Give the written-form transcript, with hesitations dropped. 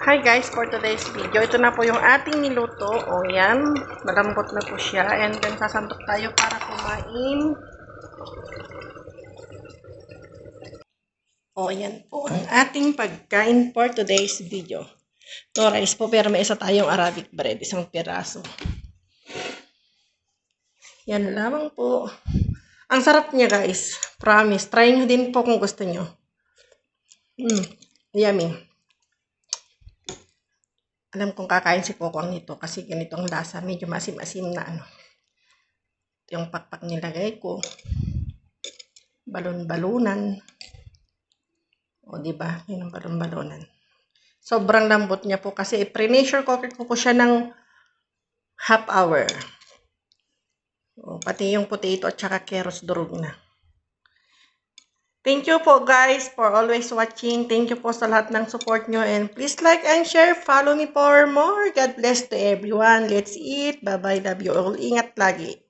Hi guys, for today's video, ito na po yung ating niluto. O yan, malambot na po siya. And then sasantok tayo para kumain. O yan po ang ating pagkain for today's video. To rice po, pero may isa tayong Arabic bread, isang piraso. Yan lamang po. Ang sarap niya guys, promise. Try nyo din po kung gusto nyo. Yummy. Alam kong kakain si Kokong nito kasi ganito ang lasa. Medyo masim-asim na ano. Ito yung pakpak nilagay ko. Balon-balunan. O diba? Yun ang balon-balunan. Sobrang lambot niya po kasi pre-nature cooker ko po siya ng half hour. O, pati yung potato at saka carrots durog na. Thank you po guys for always watching. Thank you po sa lahat ng support nyo. And please like and share. Follow me for more. God bless to everyone. Let's eat. Bye-bye. Love you all. Ingat lagi.